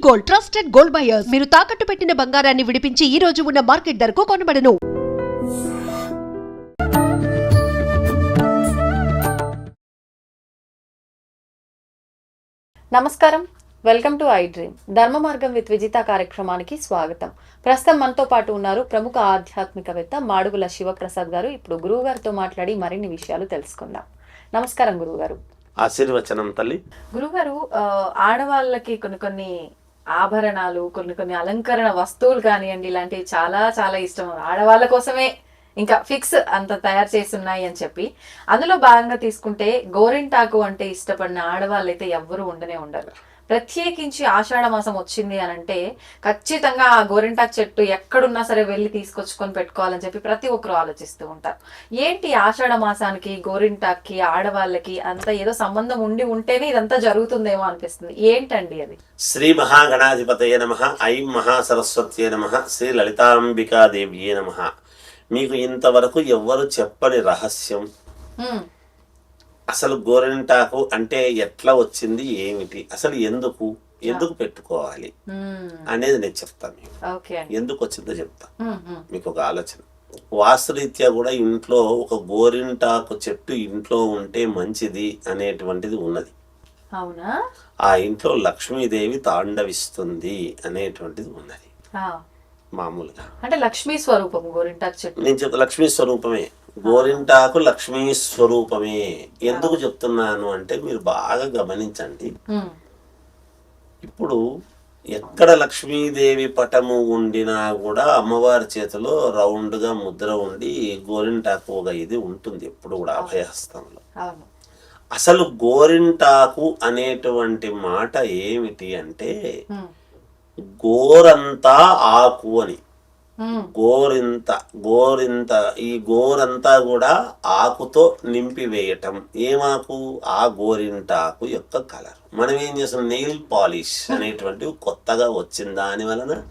Gold, trusted gold buyers. మీరు తాకట్టు పెట్టిన బంగారాన్ని విడిపించి ఈ రోజు ఉన్న మార్కెట్ ధరకు కొనబడను. నమస్కారం, వెల్కమ్ టు ఐ డ్రీమ్. ధర్మ మార్గం విత్ విజిత కార్యక్రమానికి స్వాగతం. ప్రస్తుతం మనతో పాటు ఉన్నారు ప్రముఖ ఆధ్యాత్మికవేత్త మాడుగుల శివప్రసాద్ గారు. ఇప్పుడు గురువు గారితో మాట్లాడి మరిన్ని విషయాలు తెలుసుకుందాం. నమస్కారం గురువు గారు. ఆశీర్వచనం తల్లి. గురుగారు, ఆడవాళ్ళకి కొన్ని ఆభరణాలు, కొన్ని అలంకరణ వస్తువులు కానివ్వండి, ఇలాంటివి చాలా చాలా ఇష్టం. ఆడవాళ్ళ కోసమే ఇంకా ఫిక్స్ అంత తయారు చేసి ఉన్నాయి అని చెప్పి, అందులో భాగంగా తీసుకుంటే గోరింటాకు అంటే ఇష్టపడిన ఆడవాళ్ళు అయితే ఎవ్వరూ ఉండరు. ప్రత్యేకించి ఆషాఢ మాసం వచ్చింది అని అంటే ఖచ్చితంగా ఆ గోరింటాకు చెట్టు ఎక్కడున్నా సరే వెళ్ళి తీసుకొచ్చుకొని పెట్టుకోవాలని చెప్పి ప్రతి ఒక్కరు ఆలోచిస్తూ ఉంటారు. ఏంటి ఆషాఢ మాసానికి గోరింటాక్కి ఆడవాళ్ళకి అంత ఏదో సంబంధం ఉంటేనే ఇదంతా జరుగుతుందేమో అనిపిస్తుంది. ఏంటండి అది? శ్రీ మహాగణాధిపతయ నమః. ఐం మహాసరస్వత్యే నమః. శ్రీ లలితాంబికాదేవ్యే నమః. మీకు ఇంతవరకు ఎవ్వరు చెప్పని రహస్యం, అసలు గోరింటాకు అంటే ఎట్లా వచ్చింది, ఏమిటి, అసలు ఎందుకు పెట్టుకోవాలి అనేది నేను చెప్తాను. మీకు ఎందుకు వచ్చిందో చెప్తా. మీకు ఒక ఆలోచన. వాస్తురీత్యా కూడా ఇంట్లో ఒక గోరింటాకు చెట్టు ఇంట్లో ఉంటే మంచిది అనేటువంటిది ఉన్నది. అవునా? ఆ ఇంట్లో లక్ష్మీదేవి తాండవిస్తుంది అనేటువంటిది ఉన్నది. మామూలుగా అంటే లక్ష్మీ స్వరూపం గోరింటాకు చెట్టు. నేను చెప్తా, లక్ష్మీ స్వరూపమే గోరింటాకు, లక్ష్మీ స్వరూపమే. ఎందుకు చెప్తున్నాను అంటే మీరు బాగా గమనించండి. ఇప్పుడు ఎక్కడ లక్ష్మీదేవి పటము ఉండినా కూడా అమ్మవారి చేతిలో రౌండ్ గా ముద్ర ఉండి గోరింటాకు ఒక ఇది ఉంటుంది ఎప్పుడు కూడా అభయహస్తంలో. అసలు గోరింటాకు అనేటువంటి మాట ఏమిటి అంటే గోరంతా ఆకు అని. గోరింత ఈ గోరంతా కూడా ఆకుతో నింపి వేయటం. ఏమాకు? ఆ గోరింటాకు యొక్క కలర్. మనం ఏం చేస్తాం, నెయిల్ పాలిష్ అనేటువంటివి కొత్తగా వచ్చిన దాని వలన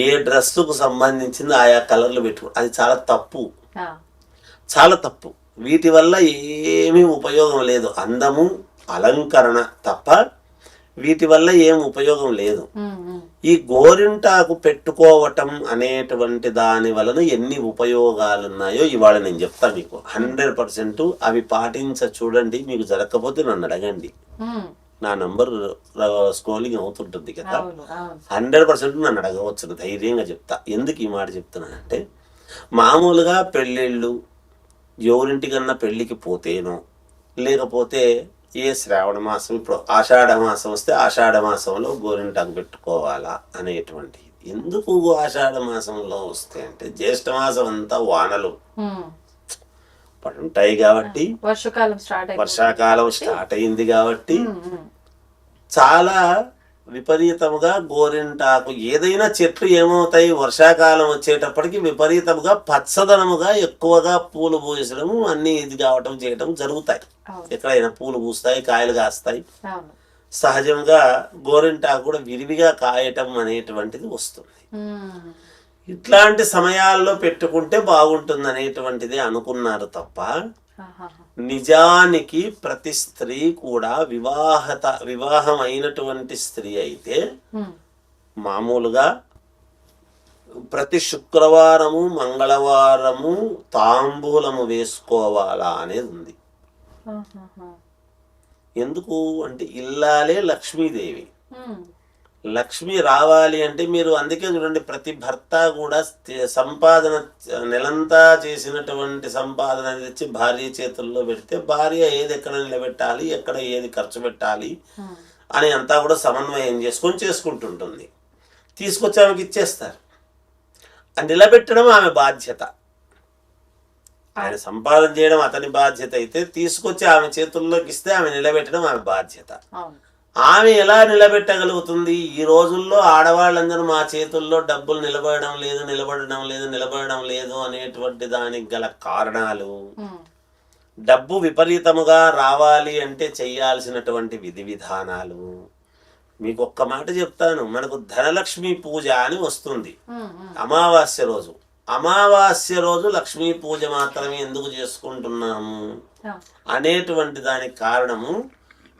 ఏ డ్రెస్సుకు సంబంధించింది ఆయా కలర్లు పెట్టుకో, అది చాలా తప్పు, చాలా తప్పు. వీటి వల్ల ఏమీ ఉపయోగం లేదు. అందము, అలంకరణ తప్ప వీటి వల్ల ఏం ఉపయోగం లేదు. ఈ గోరింటాకు పెట్టుకోవటం అనేటువంటి దాని వలన ఎన్ని ఉపయోగాలు ఉన్నాయో ఇవాళ నేను చెప్తా మీకు. 100% అవి చూడండి. మీకు జరగకపోతే నన్ను అడగండి. నా నంబర్ స్క్రోలింగ్ అవుతుంటుంది కదా. 100% నన్ను అడగవచ్చు, ధైర్యంగా చెప్తా. ఎందుకు ఈ మాట చెప్తున్నానంటే, మామూలుగా పెళ్ళిళ్ళు ఎవరింటికన్నా పెళ్ళికి పోతేనో, లేకపోతే ఏ శ్రావణ మాసం, ఇప్పుడు ఆషాఢ మాసం వస్తే ఆషాఢ మాసంలో గోరింటాకు పెట్టుకోవాలా అనేటువంటి. ఎందుకు ఆషాఢ మాసంలో వస్తే అంటే జ్యేష్ఠ మాసం అంతా వానలు పడుంటాయి కాబట్టి, వర్షాకాలం స్టార్ట్ అయింది కాబట్టి చాలా విపరీతముగా గోరింటాకు, ఏదైనా చెట్లు ఏమవుతాయి వర్షాకాలం వచ్చేటప్పటికి విపరీతముగా పచ్చదనముగా ఎక్కువగా పూలు పూసడము అన్ని ఇది కావటం చేయటం జరుగుతాయి. ఎక్కడైనా పూలు పూస్తాయి, కాయలు కాస్తాయి. సహజంగా గోరింటాకు కూడా విరివిగా కాయటం అనేటువంటిది వస్తుంది. ఇట్లాంటి సమయాల్లో పెట్టుకుంటే బాగుంటుంది అనేటువంటిది అనుకున్నారు తప్ప నిజానికి ప్రతి స్త్రీ కూడా వివాహం అయినటువంటి స్త్రీ అయితే మామూలుగా ప్రతి శుక్రవారము మంగళవారము తాంబూలము వేసుకోవాలా అనేది ఉంది. ఎందుకు అంటే ఇల్లాలే లక్ష్మీదేవి. లక్ష్మి రావాలి అంటే మీరు అందుకే చూడండి, ప్రతి భర్త కూడా సంపాదన నెలంతా చేసినటువంటి సంపాదన తెచ్చి భార్య చేతుల్లో పెడితే భార్య ఏది ఎక్కడ నిలబెట్టాలి, ఎక్కడ ఏది ఖర్చు పెట్టాలి అని అంతా కూడా సమన్వయం చేసుకుంటుంటుంది. తీసుకొచ్చి ఆమెకి ఇచ్చేస్తారు. అది నిలబెట్టడం ఆమె బాధ్యత. ఆయన సంపాదన చేయడం అతని బాధ్యత అయితే తీసుకొచ్చి ఆమె చేతుల్లోకి ఇస్తే ఆమె నిలబెట్టడం ఆమె బాధ్యత. ఆమె ఎలా నిలబెట్టగలుగుతుంది? ఈ రోజుల్లో ఆడవాళ్ళందరూ మా చేతుల్లో డబ్బులు నిలబడడం లేదు అనేటువంటి దానికి గల కారణాలు, డబ్బు విపరీతముగా రావాలి అంటే చెయ్యాల్సినటువంటి విధి విధానాలు. మీకు ఒక్క మాట చెప్తాను, మనకు ధనలక్ష్మి పూజ అని వస్తుంది అమావాస్య రోజు. అమావాస్య రోజు లక్ష్మీ పూజ మాత్రమే ఎందుకు చేసుకుంటున్నాము అనేటువంటి దానికి కారణము,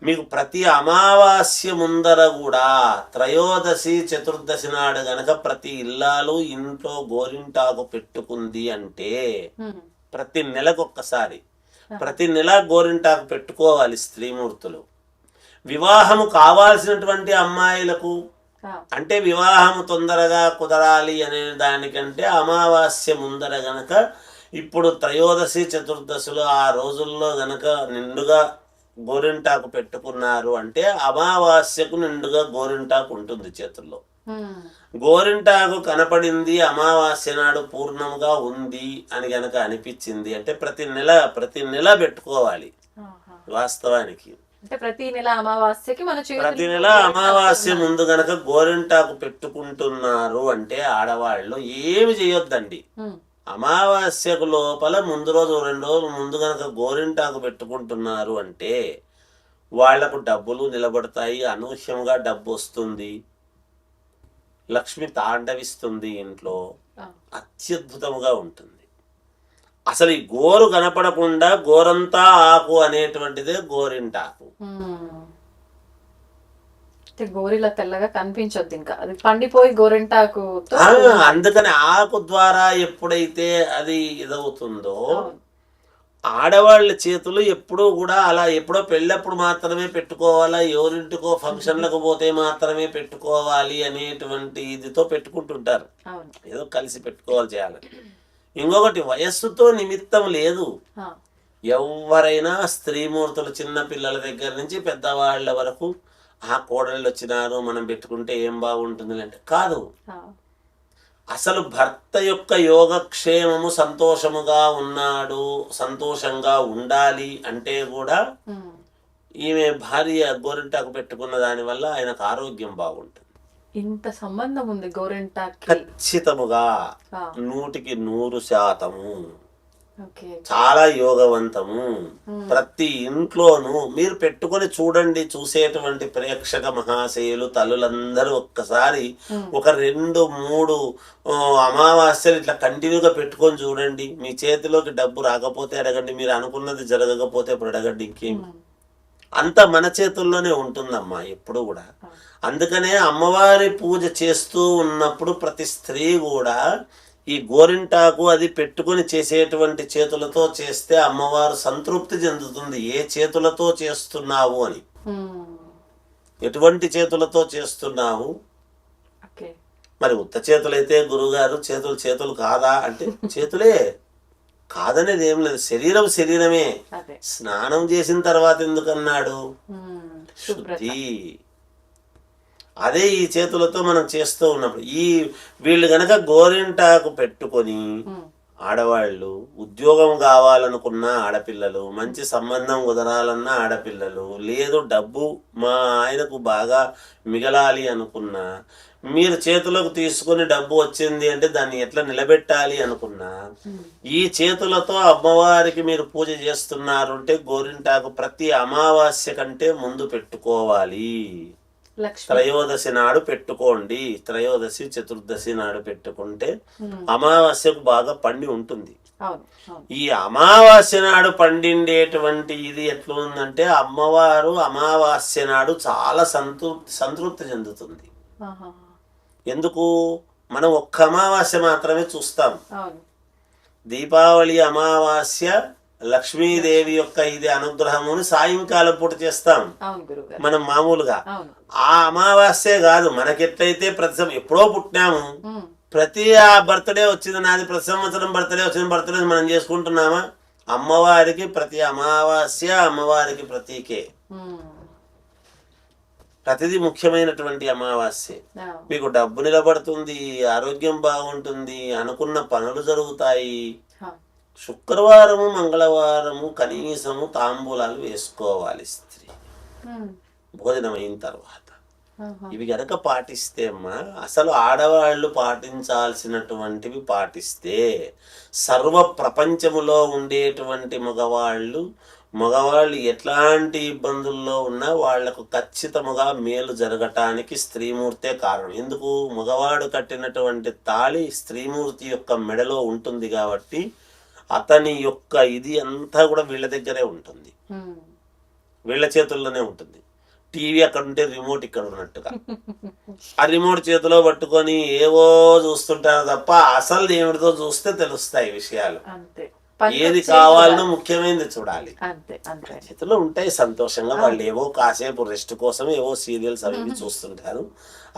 మీకు ప్రతి అమావాస్య ముందర కూడా త్రయోదశి చతుర్దశి నాడు గనక ప్రతి ఇల్లాలు ఇంట్లో గోరింటాకు పెట్టుకుంది అంటే ప్రతి నెలకొక్కసారి ప్రతి నెల గోరింటాకు పెట్టుకోవాలి స్త్రీమూర్తులు. వివాహము కావాల్సినటువంటి అమ్మాయిలకు అంటే వివాహము తొందరగా కుదరాలి అనే దానికంటే అమావాస్య ముందర గనక ఇప్పుడు త్రయోదశి చతుర్దశులు ఆ రోజుల్లో గనక నిండుగా గోరింటాకు పెట్టుకున్నారు అంటే అమావాస్యకు నిండుగా గోరింటాకు ఉంటుంది చేతుల్లో. గోరింటాకు కనపడింది అమావాస్య నాడు పూర్ణంగా ఉంది అని గనక అనిపించింది అంటే ప్రతి నెల పెట్టుకోవాలి. వాస్తవానికి అంటే ప్రతి నెల అమావాస్యకి ప్రతి నెల అమావాస్య ముందు గనక గోరింటాకు పెట్టుకుంటున్నారు అంటే ఆడవాళ్ళు ఏమి చేయొద్దండి. అమావాస్యకు లోపల ముందు రోజు 2 రోజులు ముందు గనక గోరింటాకు పెట్టుకుంటున్నారు అంటే వాళ్లకు డబ్బులు నిలబడతాయి, అనూహ్యంగా డబ్బు వస్తుంది, లక్ష్మి తాండవిస్తుంది ఇంట్లో, అత్యద్భుతంగా ఉంటుంది. అసలు ఈ గోరు కనపడకుండా గోరంతా ఆకు అనేటువంటిదే గోరింటాకు. గోరిలా తెల్లగా కనిపించొద్దు, ఇంకా అది పండిపోయి గోరింటాకు. అందుకని ఆకు ద్వారా ఎప్పుడైతే అది ఇదవుతుందో ఆడవాళ్ళ చేతులు ఎప్పుడూ కూడా అలా ఎప్పుడో పెళ్ళప్పుడు మాత్రమే పెట్టుకోవాలా, ఎవరింటికో ఫంక్షన్లకు పోతే మాత్రమే పెట్టుకోవాలి అనేటువంటి ఇదితో పెట్టుకుంటుంటారు. ఏదో కలిసి పెట్టుకోవాలి చేయాలని. ఇంకొకటి వయస్సుతో నిమిత్తం లేదు. ఎవరైనా స్త్రీమూర్తులు చిన్న పిల్లల దగ్గర నుంచి పెద్దవాళ్ళ వరకు ఆ కోడళ్ళు వచ్చినారు మనం పెట్టుకుంటే ఏం బాగుంటుంది అంటే కాదు. అసలు భర్త యొక్క యోగక్షేమము సంతోషముగా ఉన్నాడు, సంతోషంగా ఉండాలి అంటే కూడా ఈమె భార్య గోరింటాకు పెట్టుకున్న దాని వల్ల ఆయనకు ఆరోగ్యం బాగుంటుంది. ఇంత సంబంధం ఉంది గోరింటాకు. ఖచ్చితముగా 100% చాలా యోగవంతము. ప్రతి ఇంట్లోనూ మీరు పెట్టుకొని చూడండి. చూసేటువంటి ప్రేక్షక మహాశయులు తల్లులందరూ ఒక్కసారి ఒక 2-3 అమావాస్యలు ఇట్లా కంటిన్యూగా పెట్టుకొని చూడండి. మీ చేతిలోకి డబ్బు రాకపోతే అడగండి, మీరు అనుకున్నది జరగకపోతే ఇప్పుడు అడగండి. ఇంకేం అంత మన చేతుల్లోనే ఉంటుందమ్మా ఎప్పుడు కూడా. అందుకనే అమ్మవారి పూజ చేస్తూ ఉన్నప్పుడు ప్రతి స్త్రీ కూడా ఈ గోరింటాకు అది పెట్టుకుని చేసేటువంటి చేతులతో చేస్తే అమ్మవారు సంతృప్తి చెందుతుంది. ఏ చేతులతో చేస్తున్నావు అని, ఎటువంటి చేతులతో చేస్తున్నావు. మరి ఉత్త చేతులైతే గురుగారు చేతులు కాదా అంటే చేతులే కాదనేది ఏం లేదు. శరీరమే. స్నానం చేసిన తర్వాత ఎందుకన్నాడు? శుద్ధి. అదే ఈ చేతులతో మనం చేస్తూ ఉన్నప్పుడు వీళ్ళు గనక గోరింటాకు పెట్టుకొని ఆడవాళ్ళు, ఉద్యోగం కావాలనుకున్న ఆడపిల్లలు, మంచి సంబంధం కుదరాలన్న ఆడపిల్లలు, లేదు డబ్బు మా ఆయనకు బాగా మిగలాలి అనుకున్నా, మీరు చేతులకు తీసుకుని డబ్బు వచ్చింది అంటే దాన్ని ఎట్లా నిలబెట్టాలి అనుకున్నా ఈ చేతులతో అమ్మవారికి మీరు పూజ చేస్తున్నారు అంటే గోరింటాకు ప్రతి అమావాస్య కంటే ముందు పెట్టుకోవాలి. త్రయోదశి నాడు పెట్టుకోండి. త్రయోదశి చతుర్దశి నాడు పెట్టుకుంటే అమావాస్యకు బాగా పండి ఉంటుంది. ఈ అమావాస్య నాడు పండిండేటువంటి ఇది ఎట్లా ఉందంటే అమ్మవారు అమావాస్య నాడు చాలా సంతృప్తి చెందుతుంది. ఎందుకు? మనం ఒక్క అమావాస్య మాత్రమే చూస్తాం. దీపావళి అమావాస్య లక్ష్మీదేవి యొక్క ఇది అనుగ్రహముని సాయంకాలం పూట చేస్తాం మనం మామూలుగా. ఆ అమావాస్యే కాదు, మనకెట్లయితే ప్రతి ఎప్పుడో పుట్టినాము, ప్రతి ఆ బర్త్డే వచ్చింది నాది, ప్రతి సంవత్సరం బర్త్డే మనం చేసుకుంటున్నామా? అమ్మవారికి ప్రతి అమావాస్య అమ్మవారికి ప్రతీకే. ప్రతిదీ ముఖ్యమైనటువంటి అమావాస్య. మీకు డబ్బు నిలబడుతుంది, ఆరోగ్యం బాగుంటుంది, అనుకున్న పనులు జరుగుతాయి. శుక్రవారము మంగళవారము కనీసము తాంబూలాలు వేసుకోవాలి స్త్రీ భోజనం అయిన తర్వాత. ఇవి గనక పాటిస్తే అమ్మా, అసలు ఆడవాళ్ళు పాటించాల్సినటువంటివి పాటిస్తే సర్వ ప్రపంచములో ఉండేటువంటి మగవాళ్ళు ఎట్లాంటి ఇబ్బందుల్లో ఉన్నా వాళ్లకు ఖచ్చితముగా మేలు జరగటానికి స్త్రీమూర్తే కారణం. ఎందుకు? మగవాడు కట్టినటువంటి తాళి స్త్రీమూర్తి యొక్క మెడలో ఉంటుంది కాబట్టి అతని యొక్క ఇది అంతా కూడా వీళ్ళ దగ్గరే ఉంటుంది. వీళ్ళ చేతుల్లోనే ఉంటుంది. టీవీ అక్కడ ఉంటే రిమోట్ ఇక్కడ ఉన్నట్టుగా ఆ రిమోట్ చేతిలో పట్టుకొని ఏవో చూస్తుంటారు తప్ప అసలు ఏమిటితో చూస్తే తెలుస్తాయి విషయాలు. అంతే. ఏది కావాలనో ముఖ్యమైనది చూడాలి. అంతే అంతే. చేతిలో ఉంటాయి సంతోషంగా. వాళ్ళు ఏవో కాసేపు రెస్ట్ కోసం ఏవో సీరియల్స్ అవి ఇవి చూస్తుంటారు.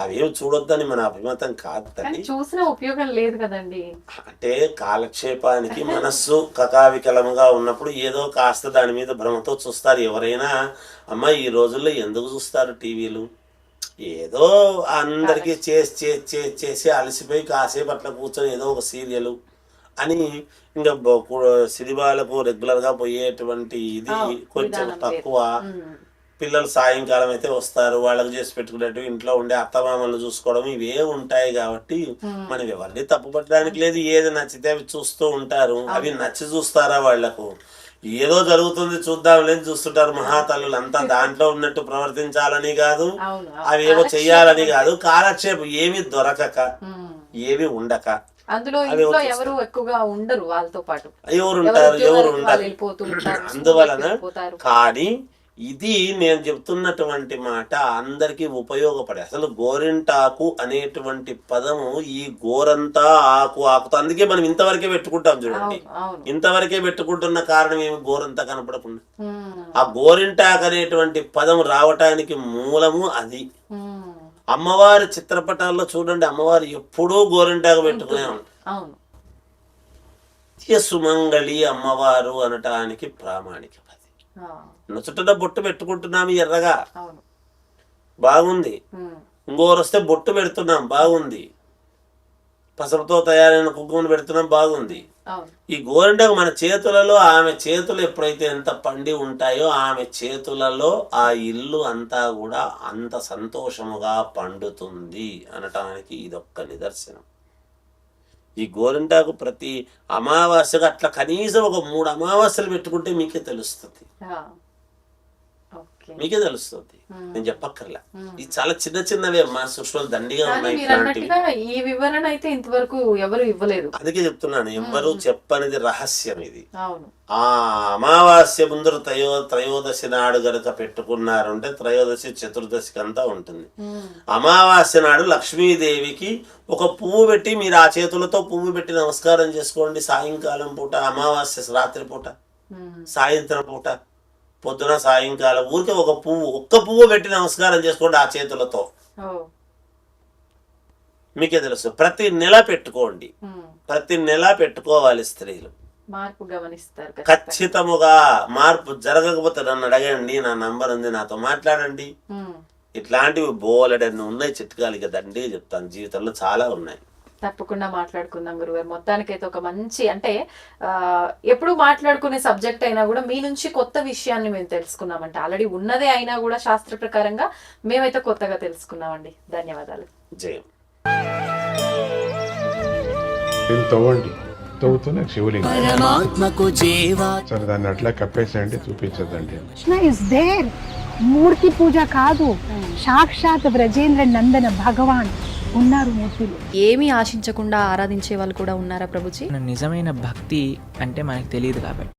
అవేం చూడొద్దని మన అభిమతం కాదు తల్లి. చూసిన ఉపయోగం లేదు కదండి. అంటే కాలక్షేపానికి మనస్సు కకావికలంగా ఉన్నప్పుడు ఏదో కాస్త దాని మీద భ్రమతో చూస్తారు ఎవరైనా. అమ్మ ఈ రోజుల్లో ఎందుకు చూస్తారు టీవీలు? ఏదో అందరికీ చేసి అలసిపోయి కాసేపు అట్లా కూర్చొని ఏదో ఒక సీరియల్ అని ఇంకా సినిమాలకు రెగ్యులర్ గా పోయేటువంటి ఇది కొంచెం తక్కువ. పిల్లలు సాయంకాలం అయితే వస్తారు, వాళ్ళకి చేసి పెట్టుకున్నట్టు ఇంట్లో ఉండే అత్తమామలు చూసుకోవడం ఇవే ఉంటాయి కాబట్టి మనం ఎవరిని తప్పుపట్టడానికి లేదు. ఏది నచ్చితే అవి చూస్తూ ఉంటారు. అవి నచ్చి చూస్తారా? వాళ్లకు ఏదో జరుగుతుంది చూద్దాం లేదు చూస్తుంటారు. మహాతల్లులు అంతా దాంట్లో ఉన్నట్టు ప్రవర్తించాలని కాదు, అవేవో చెయ్యాలని కాదు. కాలక్షేపం ఏమి దొరకక ఏమి ఉండక అందులో ఇంట్లో ఎవరు ఎక్కువగా ఉండరు, వాళ్ళతో పాటు ఎవరు ఉంటారు, ఎవరు ఉంటారు. అందువలన కానీ ఇది నేను చెప్తున్నటువంటి మాట అందరికీ ఉపయోగపడే. అసలు గోరింటాకు అనేటువంటి పదము ఈ గోరంతా ఆకుతో, అందుకే మనం ఇంతవరకే పెట్టుకుంటాం చూడండి. ఇంతవరకే పెట్టుకుంటున్న కారణం ఏమి? గోరంతా కనపడకుండా. ఆ గోరింటాకు అనేటువంటి పదం రావటానికి మూలము అది. అమ్మవారి చిత్రపటాల్లో చూడండి, అమ్మవారు ఎప్పుడూ గోరింటాకు పెట్టుకునే ఉంటారు. సుమంగళి అమ్మవారు అనటానికి ప్రామాణికం అది. నుచుట బొట్టు పెట్టుకుంటున్నాము ఎర్రగా, బాగుంది. ఇంకోరు వస్తే బొట్టు పెడుతున్నాం, బాగుంది. పసుపుతో తయారైన కుంకుమను పెడుతున్నాం, బాగుంది. ఈ గోరింటాకు మన చేతులలో, ఆమె చేతులు ఎప్పుడైతే ఎంత పండి ఉంటాయో ఆమె చేతులలో ఆ ఇల్లు అంతా కూడా అంత సంతోషముగా పండుతుంది అనటానికి ఇదొక్క నిదర్శనం. ఈ గోరింటాకు ప్రతి అమావాస్యగా అట్లా కనీసం ఒక 3 అమావాస్యలు పెట్టుకుంటే మీకే తెలుస్తుంది. మీకే తెలుస్తుంది, నేను చెప్పక్కర్లా. ఇది చాలా చిన్న చిన్నవే మా సృష్టిలో దండిగా ఉన్నాయి. ఈ వివరణ అయితే ఇంతవరకు ఎవరు ఇవ్వలేదు. అందుకే చెప్తున్నాను, ఎవరు చెప్పనిది రహస్యం ఇది. ఆ అమావాస్య ముందు త్రయోదశి నాడు గనక పెట్టుకున్నారు అంటే త్రయోదశి చతుర్దశికి అంతా ఉంటుంది. అమావాస్య నాడు లక్ష్మీదేవికి ఒక పువ్వు పెట్టి మీరు ఆ చేతులతో పువ్వు పెట్టి నమస్కారం చేసుకోండి. సాయంకాలం పూట, అమావాస్య రాత్రి పూట, సాయంత్రం పూట, పొద్దున సాయంకాలం ఊరికే ఒక్క పువ్వు పెట్టి నమస్కారం చేసుకోండి ఆ చేతులతో. మీకే తెలుసు. ప్రతి నెల పెట్టుకోండి, ప్రతి నెల పెట్టుకోవాలి స్త్రీలు. మార్పు గమనిస్తారు ఖచ్చితముగా. మార్పు జరగకపోతే నన్ను అడగండి, నా నంబర్ ఉంది, నాతో మాట్లాడండి. ఇట్లాంటివి బోలెడన్ని ఉన్నాయి చిట్కాలు. ఇక దండి చెప్తాను, జీవితంలో చాలా ఉన్నాయి. తప్పకుండా మాట్లాడుకుందాం గురుగారు. మొత్తానికైతే ఒక మంచి, అంటే ఎప్పుడు మాట్లాడుకునే సబ్జెక్ట్ అయినా కూడా మీ నుంచి కొత్త విషయాన్ని మేము తెలుసుకున్నామంటే, ఆల్రెడీ ఉన్నదే అయినా కూడా శాస్త్ర ప్రకారంగా మేమైతే కొత్తగా తెలుసుకున్నామండి. ధన్యవాదాలు. జయం. తవ్వుతూనే శివలింగం. సరే దాన్ని అట్లా కప్పేసేయండి, చూపించదండి. మూర్తి పూజ కాదు, సాక్షాత్ బ్రజేంద్ర నందన భగవాన్ ఉన్నారు మూర్తిలో. ఏమీ ఆశించకుండా ఆరాధించే వాళ్ళు కూడా ఉన్నారా ప్రభుజీ? నిజమైన భక్తి అంటే మనకు తెలియదు కాబట్టి